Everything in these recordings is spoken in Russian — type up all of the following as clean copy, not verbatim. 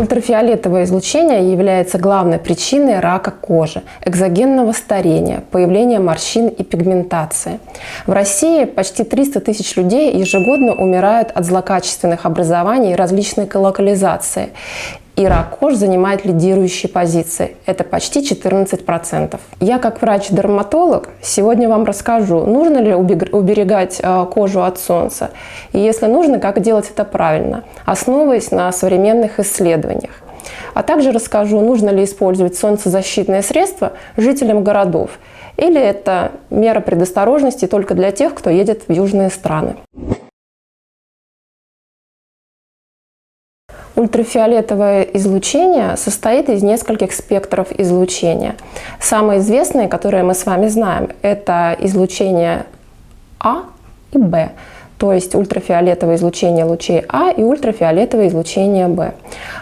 Ультрафиолетовое излучение является главной причиной рака кожи, экзогенного старения, появления морщин и пигментации. В России почти 300 тысяч людей ежегодно умирают от злокачественных образований различной локализации. И рак кожи занимает лидирующие позиции. Это почти 14%. Я, как врач-дерматолог, сегодня вам расскажу, нужно ли уберегать кожу от солнца. И если нужно, как делать это правильно, основываясь на современных исследованиях. А также расскажу, нужно ли использовать солнцезащитные средства жителям городов. Или это мера предосторожности только для тех, кто едет в южные страны. Ультрафиолетовое излучение состоит из нескольких спектров излучения. Самые известные, которые мы с вами знаем, это излучение А и Б, то есть ультрафиолетовое излучение лучей А и ультрафиолетовое излучение Б.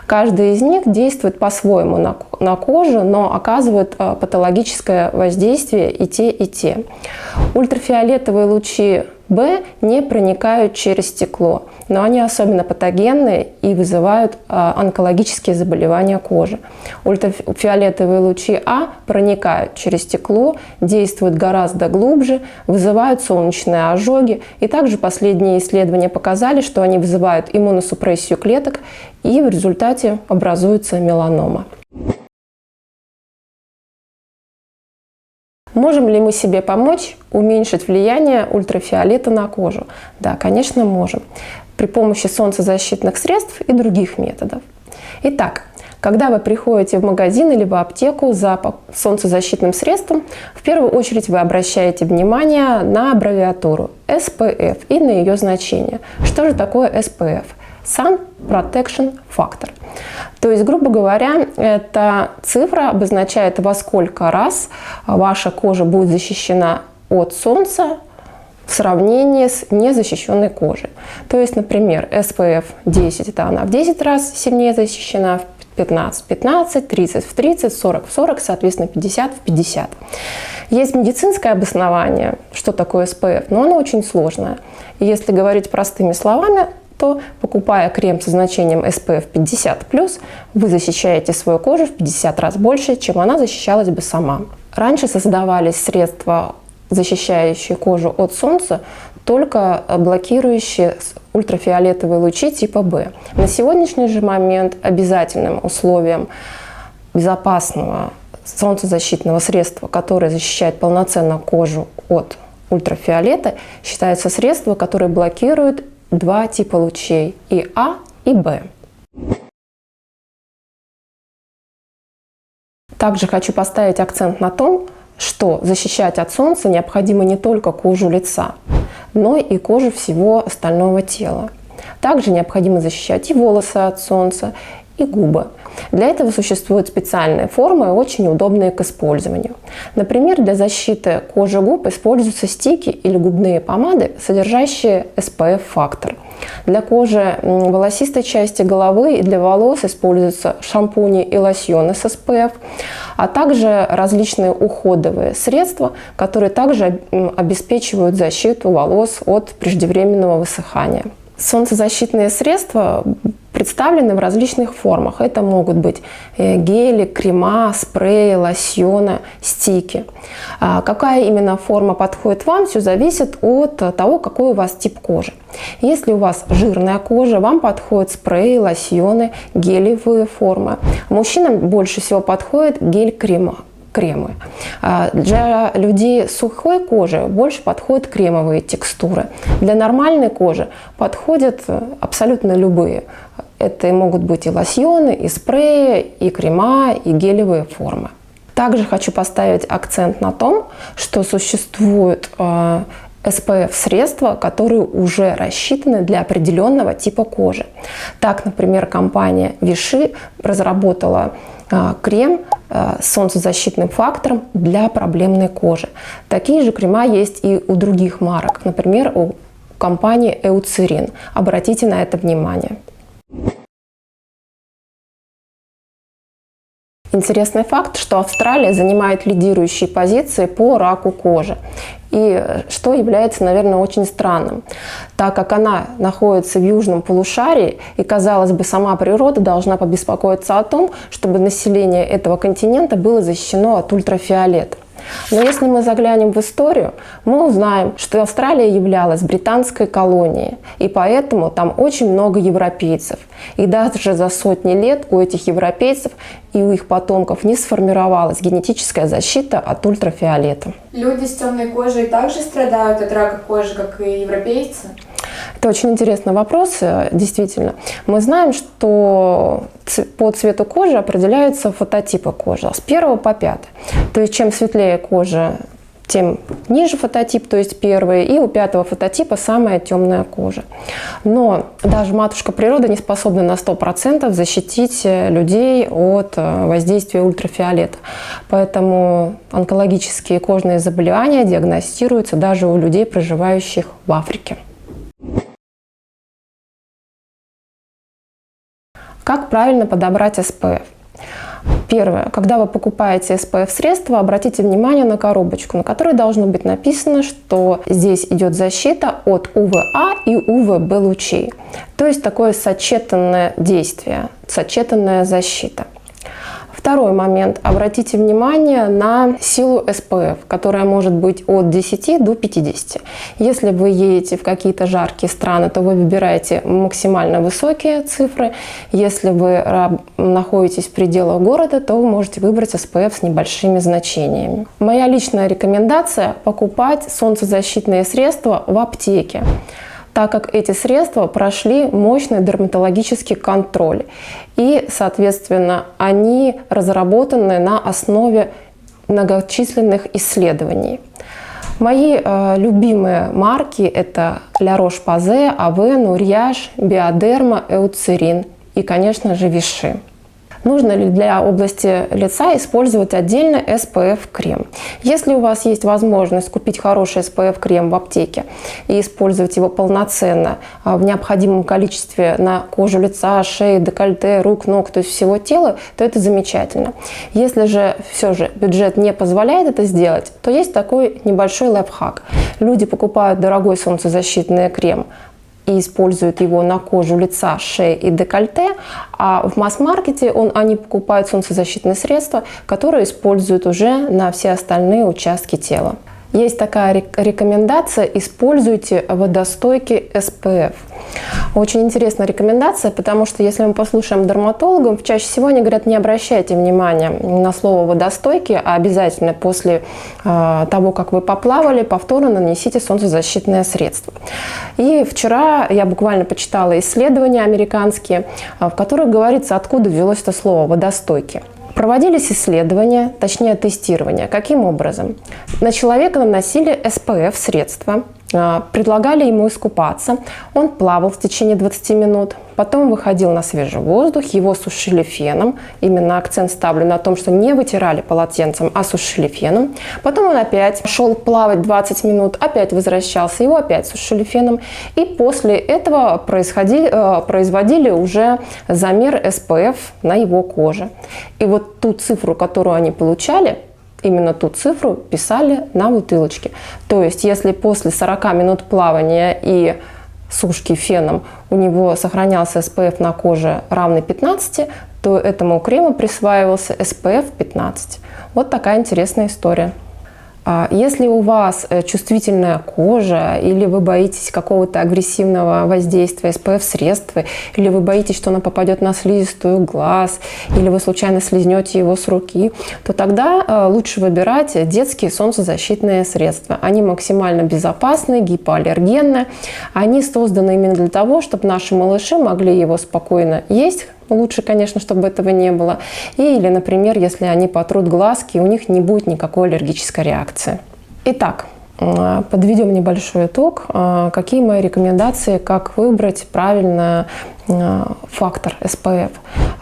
Каждый из них действует по-своему на кожу, но оказывает патологическое воздействие и те, и те. Ультрафиолетовые лучи Б не проникают через стекло, но они особенно патогенные и вызывают онкологические заболевания кожи. Ультрафиолетовые лучи А проникают через стекло, действуют гораздо глубже, вызывают солнечные ожоги. И также последние исследования показали, что они вызывают иммуносупрессию клеток, и в результате образуется меланома. Можем ли мы себе помочь уменьшить влияние ультрафиолета на кожу? Да, конечно, можем. При помощи солнцезащитных средств и других методов. Итак, когда вы приходите в магазин или в аптеку за солнцезащитным средством, в первую очередь вы обращаете внимание на аббревиатуру SPF и на ее значение. Что же такое SPF? Sun Protection Factor. То есть, грубо говоря, эта цифра обозначает, во сколько раз ваша кожа будет защищена от солнца в сравнении с незащищенной кожей. То есть, например, SPF 10, это она в 10 раз сильнее защищена, в 15 в 15, 30 в 30, 40 в 40, соответственно, 50 в 50. Есть медицинское обоснование, что такое SPF, но оно очень сложное. И если говорить простыми словами, то, покупая крем со значением SPF 50+, вы защищаете свою кожу в 50 раз больше, чем она защищалась бы сама. Раньше создавались средства, защищающие кожу от солнца, только блокирующие ультрафиолетовые лучи типа В. На сегодняшний же момент обязательным условием безопасного солнцезащитного средства, которое защищает полноценно кожу от ультрафиолета, считается средство, которое блокирует два типа лучей – и А, и Б. Также хочу поставить акцент на том, что защищать от солнца необходимо не только кожу лица, но и кожу всего остального тела. Также необходимо защищать и волосы от солнца, и губы. Для этого существуют специальные формы, очень удобные к использованию. Например, для защиты кожи губ используются стики или губные помады, содержащие SPF-фактор. Для кожи волосистой части головы и для волос используются шампуни и лосьоны с SPF, а также различные уходовые средства, которые также обеспечивают защиту волос от преждевременного высыхания. Солнцезащитные средства представлены в различных формах. Это могут быть гели, крема, спреи, лосьоны, стики. Какая именно форма подходит вам, все зависит от того, какой у вас тип кожи. Если у вас жирная кожа, вам подходят спреи, лосьоны, гелевые формы. Мужчинам больше всего подходит гель-кремы. Для людей с сухой кожи больше подходят кремовые текстуры. Для нормальной кожи подходят абсолютно любые. Это могут быть и лосьоны, и спреи, и крема, и гелевые формы. Также хочу поставить акцент на том, что существуют SPF-средства, которые уже рассчитаны для определенного типа кожи. Так, например, компания Vichy разработала крем с солнцезащитным фактором для проблемной кожи. Такие же крема есть и у других марок, например, у компании Eucerin. Обратите на это внимание. Интересный факт, что Австралия занимает лидирующие позиции по раку кожи. И что является, наверное, очень странным, так как она находится в южном полушарии, и, казалось бы, сама природа должна побеспокоиться о том, чтобы население этого континента было защищено от ультрафиолета. Но если мы заглянем в историю, мы узнаем, что Австралия являлась британской колонией, и поэтому там очень много европейцев. И даже за сотни лет у этих европейцев и у их потомков не сформировалась генетическая защита от ультрафиолета. Люди с темной кожей также страдают от рака кожи, как и европейцы? Это очень интересный вопрос, действительно. Мы знаем, что по цвету кожи определяются фототипы кожи с 1 по 5. То есть чем светлее кожа, тем ниже фототип, то есть первый, и у 5-го фототипа самая темная кожа. Но даже матушка природа не способна на 100% защитить людей от воздействия ультрафиолета. Поэтому онкологические кожные заболевания диагностируются даже у людей, проживающих в Африке. Как правильно подобрать SPF? Первое. Когда вы покупаете SPF-средство, обратите внимание на коробочку, на которой должно быть написано, что здесь идет защита от УВА и УВБ лучей. То есть такое сочетанное действие, сочетанная защита. Второй момент. Обратите внимание на силу SPF, которая может быть от 10 до 50. Если вы едете в какие-то жаркие страны, то вы выбираете максимально высокие цифры. Если вы находитесь в пределах города, то вы можете выбрать SPF с небольшими значениями. Моя личная рекомендация – покупать солнцезащитные средства в аптеке, так как эти средства прошли мощный дерматологический контроль. И, соответственно, они разработаны на основе многочисленных исследований. Мои любимые марки – это La Roche-Posay, Avène, Uriage, Bioderma, Eucerin и, конечно же, Vichy. Нужно ли для области лица использовать отдельно SPF-крем? Если у вас есть возможность купить хороший SPF-крем в аптеке и использовать его полноценно в необходимом количестве на кожу лица, шеи, декольте, рук, ног, то есть всего тела, то это замечательно. Если же все же бюджет не позволяет это сделать, то есть такой небольшой лайфхак. Люди покупают дорогой солнцезащитный крем и используют его на кожу лица, шеи и декольте, а в масс-маркете они покупают солнцезащитные средства, которые используют уже на все остальные участки тела. Есть такая рекомендация: используйте водостойкий SPF. Очень интересная рекомендация, потому что если мы послушаем дерматологов, чаще всего они говорят: не обращайте внимания на слово водостойкий, а обязательно после того, как вы поплавали, повторно нанесите солнцезащитное средство. И вчера я буквально почитала исследования американские, в которых говорится, откуда взялось это слово водостойкий. Проводились исследования, точнее тестирование. Каким образом? На человека наносили SPF-средства, предлагали ему искупаться. Он плавал в течение 20 минут, потом выходил на свежий воздух, его сушили феном. Именно акцент ставлю на том, что не вытирали полотенцем, а сушили феном. Потом он опять шел плавать 20 минут, опять возвращался, его опять сушили феном. И после этого производили уже замер SPF на его коже. И вот ту цифру, которую они получали, именно ту цифру писали на бутылочке. То есть, если после 40 минут плавания и сушки феном у него сохранялся SPF на коже равный 15, то этому крему присваивался SPF 15. Вот такая интересная история. Если у вас чувствительная кожа, или вы боитесь какого-то агрессивного воздействия SPF-средства, или вы боитесь, что она попадет на слизистую глаз, или вы случайно слизнете его с руки, то тогда лучше выбирать детские солнцезащитные средства. Они максимально безопасны, гипоаллергенны. Они созданы именно для того, чтобы наши малыши могли его спокойно есть. Лучше, конечно, чтобы этого не было. Или, например, если они потрут глазки, у них не будет никакой аллергической реакции. Итак, подведем небольшой итог. Какие мои рекомендации, как выбрать правильно фактор SPF.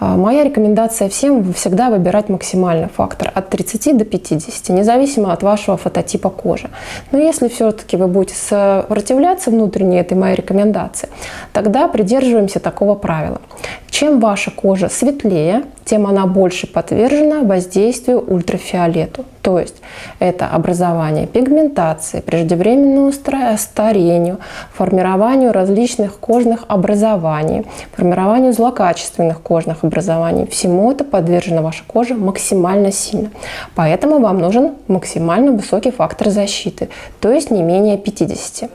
Моя рекомендация всем всегда выбирать максимальный фактор от 30 до 50, независимо от вашего фототипа кожи. Но если все-таки вы будете сопротивляться внутренней этой моей рекомендации, тогда придерживаемся такого правила. Чем ваша кожа светлее, тем она больше подвержена воздействию ультрафиолету. То есть это образование пигментации, преждевременному старению, формированию различных кожных образований, формированию злокачественных кожных образований. Всему это подвержена ваша кожа максимально сильно. Поэтому вам нужен максимально высокий фактор защиты, то есть не менее 50.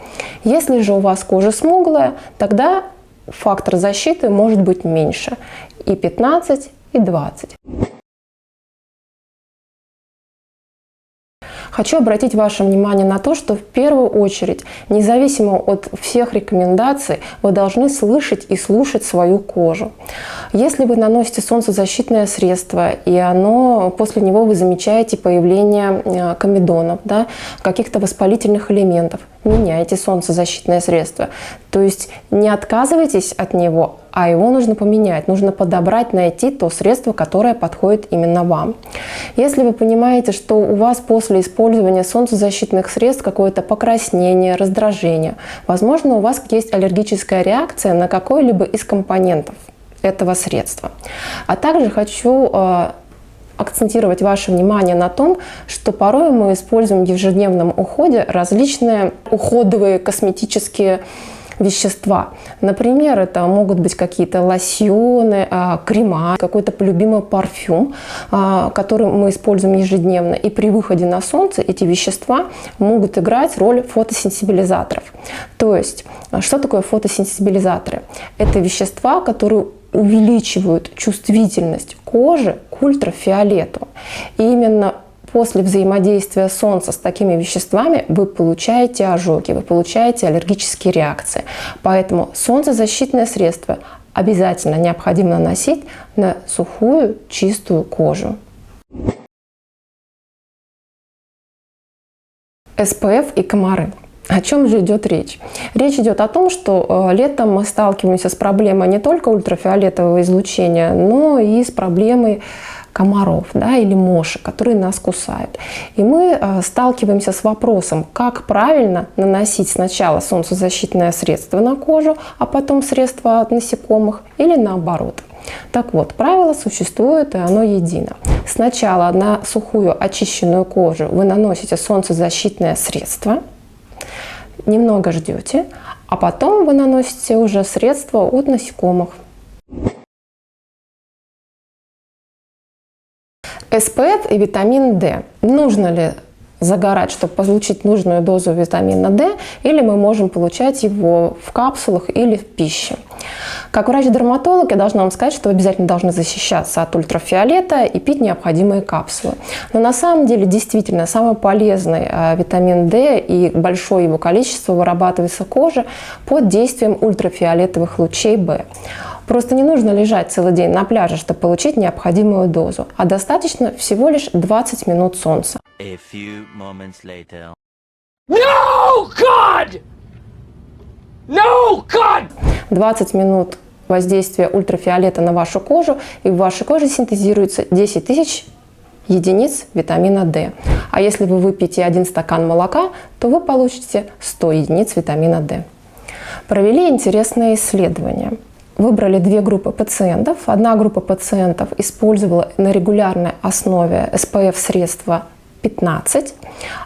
Если же у вас кожа смуглая, тогда фактор защиты может быть меньше, и 15, и 20. Хочу обратить ваше внимание на то, что в первую очередь, независимо от всех рекомендаций, вы должны слышать и слушать свою кожу. Если вы наносите солнцезащитное средство, и после него вы замечаете появление комедонов, каких-то воспалительных элементов, меняйте солнцезащитное средство. То есть не отказывайтесь от него, а его нужно поменять, нужно подобрать, найти то средство, которое подходит именно вам. Если вы понимаете, что у вас после использования солнцезащитных средств какое-то покраснение, раздражение, возможно, у вас есть аллергическая реакция на какой-либо из компонентов этого средства. А также хочу акцентировать ваше внимание на том, что порой мы используем в ежедневном уходе различные уходовые косметические вещества. Например, это могут быть какие-то лосьоны, крема, какой-то любимый парфюм, который мы используем ежедневно. И при выходе на солнце эти вещества могут играть роль фотосенсибилизаторов. То есть, что такое фотосенсибилизаторы? Это вещества, которые увеличивают чувствительность кожи к ультрафиолету. И именно после взаимодействия солнца с такими веществами вы получаете ожоги, вы получаете аллергические реакции. Поэтому солнцезащитное средство обязательно необходимо наносить на сухую, чистую кожу. SPF и комары. О чем же идет речь? Речь идет о том, что летом мы сталкиваемся с проблемой не только ультрафиолетового излучения, но и с проблемой комаров или мошек, которые нас кусают. И мы сталкиваемся с вопросом, как правильно наносить сначала солнцезащитное средство на кожу, а потом средство от насекомых, или наоборот. Так вот, правило существует, и оно едино. Сначала на сухую очищенную кожу вы наносите солнцезащитное средство, немного ждете, а потом вы наносите уже средство от насекомых. SPF и витамин D. Нужно ли загорать, чтобы получить нужную дозу витамина D, или мы можем получать его в капсулах или в пище? Как врач-дерматолог я должна вам сказать, что вы обязательно должны защищаться от ультрафиолета и пить необходимые капсулы. Но на самом деле действительно самый полезный витамин D и большое его количество вырабатывается в коже под действием ультрафиолетовых лучей B. Просто не нужно лежать целый день на пляже, чтобы получить необходимую дозу, а достаточно всего лишь 20 минут солнца. No, God! No, God! 20 минут воздействия ультрафиолета на вашу кожу, и в вашей коже синтезируется 10 тысяч единиц витамина D. А если вы выпьете 1 стакан молока, то вы получите 100 единиц витамина D. Провели интересное исследование. Выбрали 2 группы пациентов. Одна группа пациентов использовала на регулярной основе SPF-средства 15,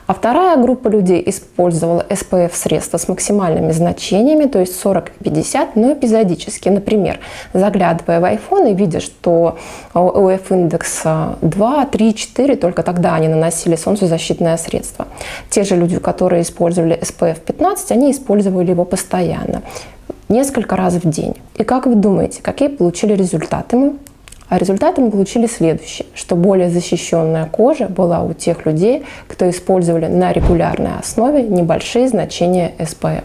а вторая группа людей использовала SPF-средства с максимальными значениями, то есть 40-50, но эпизодически. Например, заглядывая в iPhone и видя, что OF-индекс 2, 3, 4, только тогда они наносили солнцезащитное средство. Те же люди, которые использовали SPF-15, они использовали его постоянно, несколько раз в день. И как вы думаете, какие получили результаты мы? А результаты мы получили следующие, что более защищенная кожа была у тех людей, кто использовали на регулярной основе небольшие значения SPF.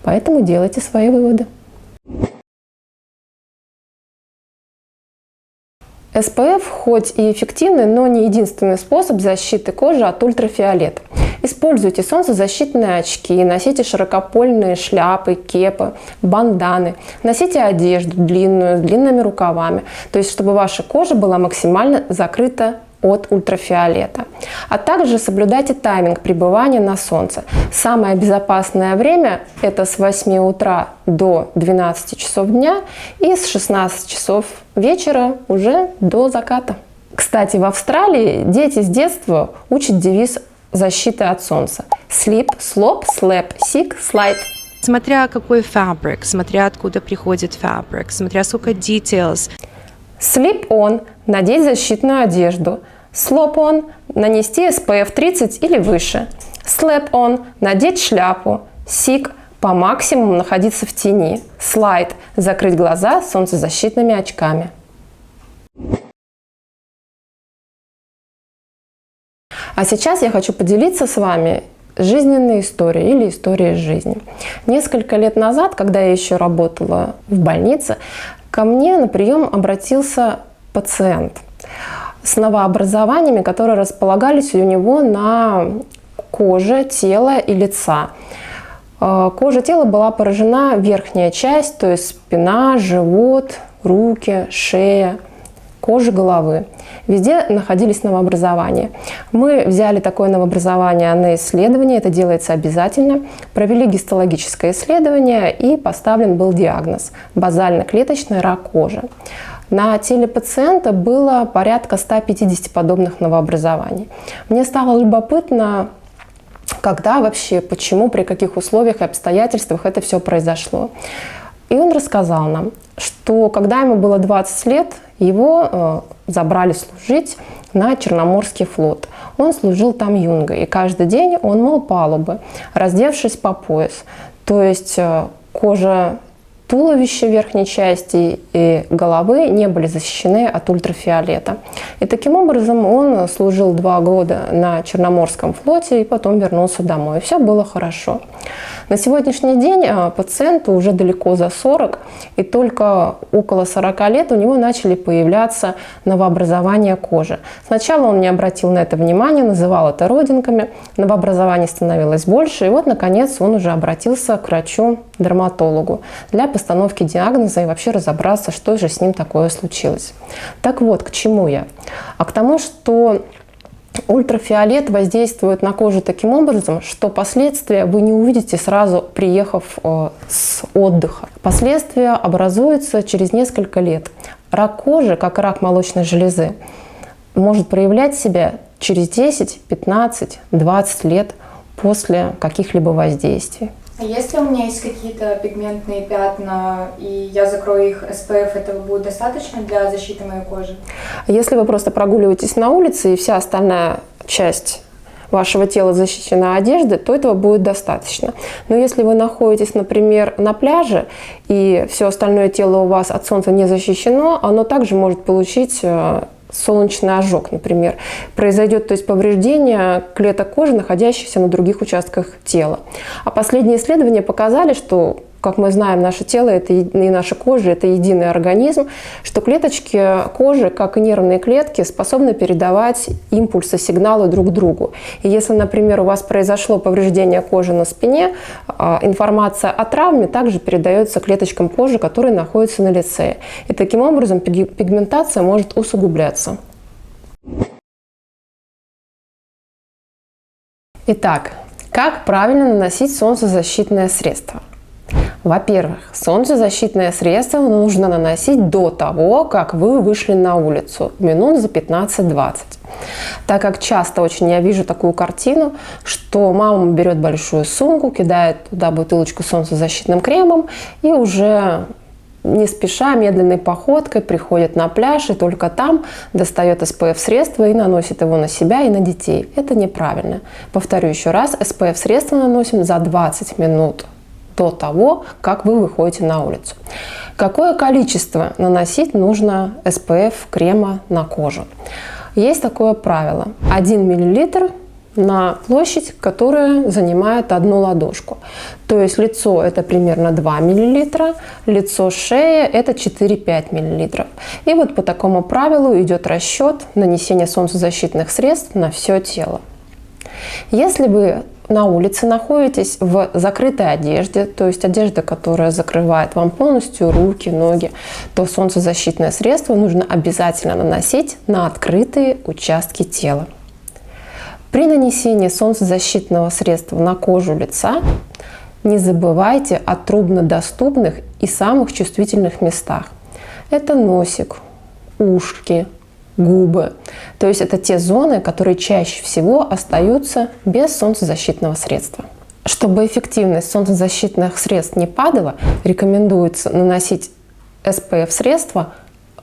Поэтому делайте свои выводы. SPF хоть и эффективный, но не единственный способ защиты кожи от ультрафиолета. Используйте солнцезащитные очки, носите широкопольные шляпы, кепы, банданы, носите одежду длинную, с длинными рукавами, то есть чтобы ваша кожа была максимально закрыта от ультрафиолета. А также соблюдайте тайминг пребывания на солнце. Самое безопасное время – это с 8 утра до 12 часов дня и с 16 часов вечера уже до заката. Кстати, в Австралии дети с детства учат девиз защиты от солнца. Sleep, slop, slap, sick, slide. Смотря какой фабрик, смотря откуда приходит фабрик, смотря сколько details. Sleep on – надеть защитную одежду. Slop on – нанести SPF 30 или выше. Slap on – надеть шляпу. Sick – по максимуму находиться в тени. Slide – закрыть глаза солнцезащитными очками. А сейчас я хочу поделиться с вами жизненной историей или историей жизни. Несколько лет назад, когда я еще работала в больнице, ко мне на прием обратился пациент с новообразованиями, которые располагались у него на коже, тела и лица. Кожа тела была поражена верхняя часть, то есть спина, живот, руки, шея, кожа головы. Везде находились новообразования. Мы взяли такое новообразование на исследование, это делается обязательно, провели гистологическое исследование и поставлен был диагноз – базально-клеточный рак кожи. На теле пациента было порядка 150 подобных новообразований. Мне стало любопытно, когда вообще, почему, при каких условиях и обстоятельствах это все произошло. И он рассказал нам, что когда ему было 20 лет, его забрали служить на Черноморский флот. Он служил там юнгой, и каждый день он мыл палубы, раздевшись по пояс. То есть кожа туловища верхней части и головы не были защищены от ультрафиолета. И таким образом он служил 2 года на Черноморском флоте и потом вернулся домой. И все было хорошо. На сегодняшний день пациенту уже далеко за 40, и только около 40 лет у него начали появляться новообразования кожи. Сначала он не обратил на это внимания, называл это родинками, новообразований становилось больше, и вот, наконец, он уже обратился к врачу-дерматологу для постановки диагноза и вообще разобраться, что же с ним такое случилось. Так вот, к чему я? А к тому, что ультрафиолет воздействует на кожу таким образом, что последствия вы не увидите сразу, приехав с отдыха. Последствия образуются через несколько лет. Рак кожи, как и рак молочной железы, может проявлять себя через 10, 15, 20 лет после каких-либо воздействий. А если у меня есть какие-то пигментные пятна, и я закрою их SPF, этого будет достаточно для защиты моей кожи? Если вы просто прогуливаетесь на улице, и вся остальная часть вашего тела защищена одеждой, то этого будет достаточно. Но если вы находитесь, например, на пляже, и все остальное тело у вас от солнца не защищено, оно также может получить солнечный ожог, например. Произойдет, то есть, повреждение клеток кожи, находящихся на других участках тела. А последние исследования показали, что, как мы знаем, наше тело это и наша кожа – это единый организм, что клеточки кожи, как и нервные клетки, способны передавать импульсы, сигналы друг другу. И если, например, у вас произошло повреждение кожи на спине, информация о травме также передается клеточкам кожи, которые находятся на лице. И таким образом пигментация может усугубляться. Итак, как правильно наносить солнцезащитное средство? Во-первых, солнцезащитное средство нужно наносить до того, как вы вышли на улицу, минут за 15-20. Так как часто очень я вижу такую картину, что мама берет большую сумку, кидает туда бутылочку с солнцезащитным кремом и уже не спеша, медленной походкой приходит на пляж и только там достает SPF-средство и наносит его на себя и на детей. Это неправильно. Повторю еще раз, SPF-средство наносим за 20 минут до того, как вы выходите на улицу. Какое количество наносить нужно SPF крема на кожу? Есть такое правило. 1 мл на площадь, которая занимает одну ладошку. То есть лицо это примерно 2 мл, лицо, шея это 4-5 мл. И вот по такому правилу идет расчет нанесения солнцезащитных средств на все тело. Если вы на улице находитесь в закрытой одежде, то есть одежда, которая закрывает вам полностью руки, ноги, то солнцезащитное средство нужно обязательно наносить на открытые участки тела. При нанесении солнцезащитного средства на кожу лица не забывайте о труднодоступных и самых чувствительных местах. Это носик, ушки, губы. То есть это те зоны, которые чаще всего остаются без солнцезащитного средства. Чтобы эффективность солнцезащитных средств не падала, рекомендуется наносить SPF-средство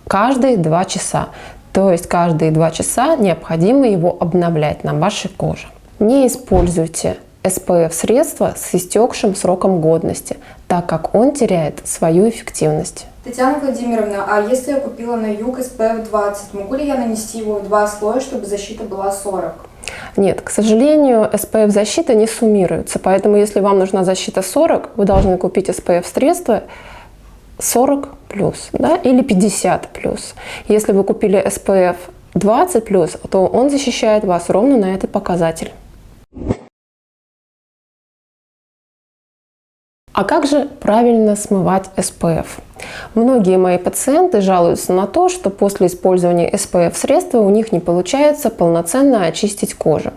каждые 2 часа. То есть каждые 2 часа необходимо его обновлять на вашей коже. Не используйте SPF-средство с истекшим сроком годности, так как он теряет свою эффективность. Татьяна Владимировна, а если я купила на юг SPF 20, могу ли я нанести его в 2 слоя, чтобы защита была 40? Нет, к сожалению, SPF-защита не суммируется, поэтому если вам нужна защита 40, вы должны купить SPF-средство 40+, да, или 50+. Если вы купили SPF 20+, то он защищает вас ровно на этот показатель. А как же правильно смывать SPF? Многие мои пациенты жалуются на то, что после использования SPF-средства у них не получается полноценно очистить кожу.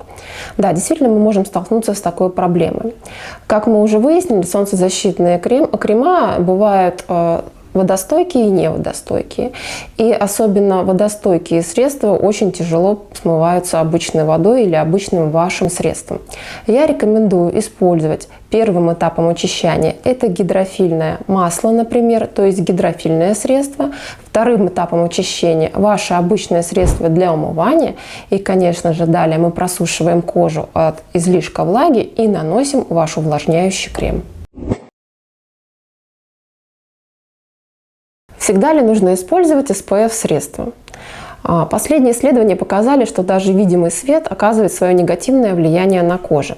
Да, действительно, мы можем столкнуться с такой проблемой. Как мы уже выяснили, солнцезащитные крема бывают водостойкие и неводостойкие. И особенно водостойкие средства очень тяжело смываются обычной водой или обычным вашим средством. Я рекомендую использовать первым этапом очищения это гидрофильное масло, например, то есть гидрофильное средство. Вторым этапом очищения ваше обычное средство для умывания. И, конечно же, далее мы просушиваем кожу от излишка влаги и наносим ваш увлажняющий крем. Всегда ли нужно использовать SPF-средства? Последние исследования показали, что даже видимый свет оказывает свое негативное влияние на кожу.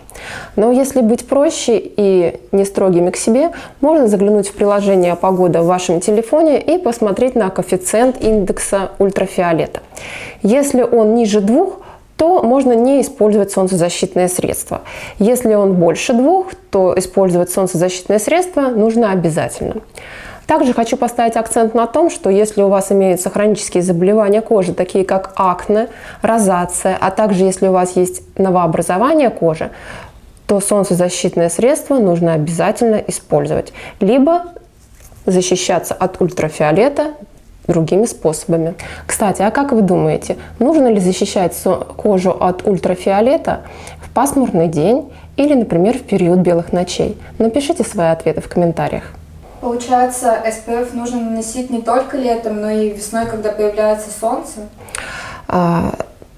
Но если быть проще и не строгими к себе, можно заглянуть в приложение «Погода» в вашем телефоне и посмотреть на коэффициент индекса ультрафиолета. Если он ниже 2, то можно не использовать солнцезащитное средство. Если он больше 2, то использовать солнцезащитное средство нужно обязательно. Также хочу поставить акцент на том, что если у вас имеются хронические заболевания кожи, такие как акне, розация, а также если у вас есть новообразование кожи, то солнцезащитное средство нужно обязательно использовать. Либо защищаться от ультрафиолета другими способами. Кстати, а как вы думаете, нужно ли защищать кожу от ультрафиолета в пасмурный день или, например, в период белых ночей? Напишите свои ответы в комментариях. Получается, SPF нужно наносить не только летом, но и весной, когда появляется солнце?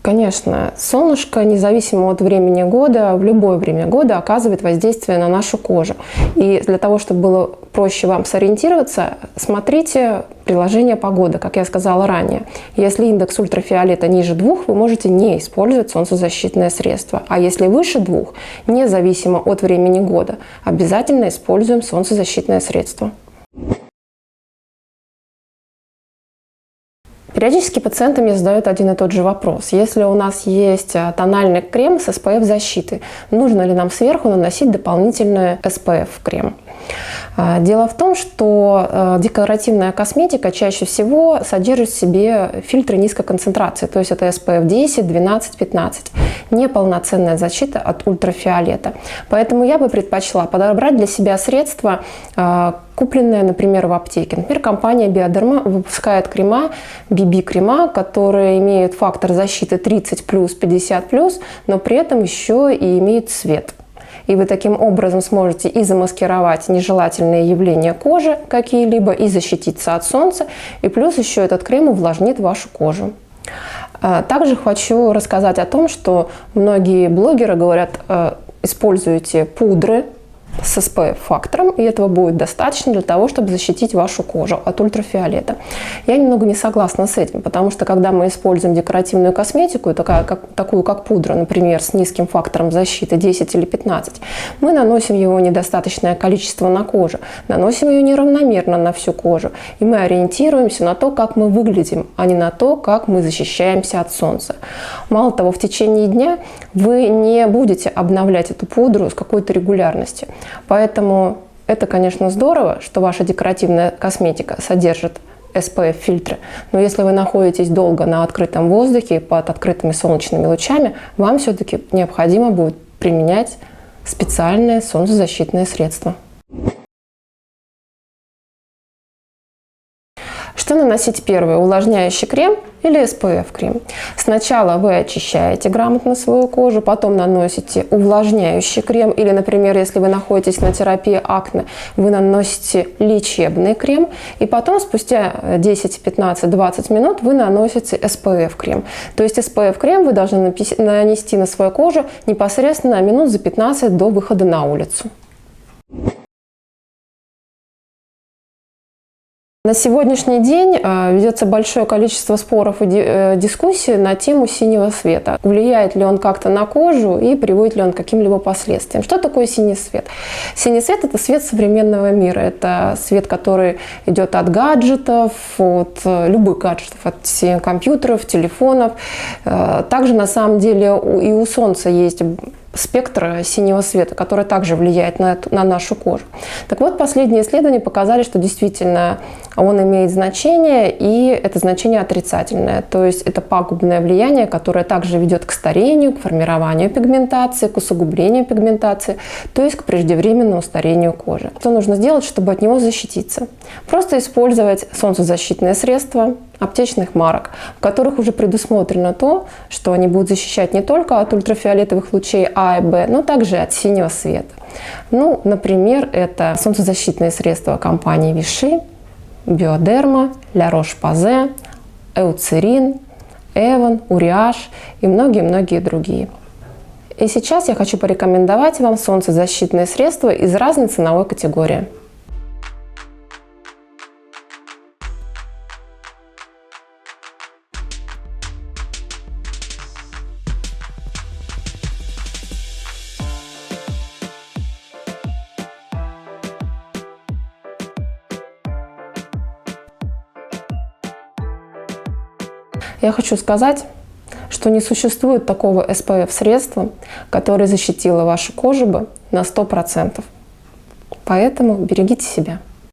Конечно, солнышко, независимо от времени года, в любое время года оказывает воздействие на нашу кожу. И для того, чтобы было проще вам сориентироваться, смотрите приложение «Погода», как я сказала ранее. Если индекс ультрафиолета ниже 2, вы можете не использовать солнцезащитное средство. А если выше 2, независимо от времени года, обязательно используем солнцезащитное средство. Периодически пациенты мне задают один и тот же вопрос. Если у нас есть тональный крем с SPF-защитой, нужно ли нам сверху наносить дополнительный SPF-крем? Дело в том, что декоративная косметика чаще всего содержит в себе фильтры низкой концентрации, то есть это SPF 10, 12, 15. Неполноценная защита от ультрафиолета. Поэтому я бы предпочла подобрать для себя средства, купленные, например, в аптеке. Например, компания Биодерма выпускает крема, BB-крема, которые имеют фактор защиты 30+, 50+, но при этом еще и имеют цвет. И вы таким образом сможете и замаскировать нежелательные явления кожи какие-либо, и защититься от солнца, и плюс еще этот крем увлажнит вашу кожу. Также хочу рассказать о том, что многие блогеры говорят, используйте пудры с SPF-фактором, и этого будет достаточно для того, чтобы защитить вашу кожу от ультрафиолета. Я немного не согласна с этим, потому что когда мы используем декоративную косметику, такую как пудра, например, с низким фактором защиты 10 или 15, мы наносим его недостаточное количество на кожу, наносим ее неравномерно на всю кожу, и мы ориентируемся на то, как мы выглядим, а не на то, как мы защищаемся от солнца. Мало того, в течение дня вы не будете обновлять эту пудру с какой-то регулярностью. Поэтому это, конечно, здорово, что ваша декоративная косметика содержит SPF-фильтры, но если вы находитесь долго на открытом воздухе, под открытыми солнечными лучами, вам все-таки необходимо будет применять специальные солнцезащитные средства. Что наносить первое? Увлажняющий крем или SPF-крем? Сначала вы очищаете грамотно свою кожу, потом наносите увлажняющий крем, или, например, если вы находитесь на терапии акне, вы наносите лечебный крем, и потом спустя 10, 15, 20 минут вы наносите SPF-крем. То есть SPF-крем вы должны нанести на свою кожу непосредственно минут за 15 до выхода на улицу. На сегодняшний день ведется большое количество споров и дискуссий на тему синего света. Влияет ли он как-то на кожу и приводит ли он к каким-либо последствиям. Что такое синий свет? Синий свет – это свет современного мира. Это свет, который идет от гаджетов, от любых гаджетов, от компьютеров, телефонов. Также на самом деле и у Солнца есть спектр синего света, который также влияет на нашу кожу. Так вот, последние исследования показали, что действительно он имеет значение, и это значение отрицательное. То есть это пагубное влияние, которое также ведет к старению, к формированию пигментации, к усугублению пигментации, то есть к преждевременному старению кожи. Что нужно сделать, чтобы от него защититься? Просто использовать солнцезащитные средства аптечных марок, в которых уже предусмотрено то, что они будут защищать не только от ультрафиолетовых лучей А и Б, но также от синего света. Ну, например, это солнцезащитные средства компании Vichy, Bioderma, La Roche-Posay, Eucerin, Avon, Uriage и многие-многие другие. И сейчас я хочу порекомендовать вам солнцезащитные средства из разной ценовой категории. Я хочу сказать, что не существует такого SPF-средства, которое защитило вашу кожу бы на 100%. Поэтому берегите себя.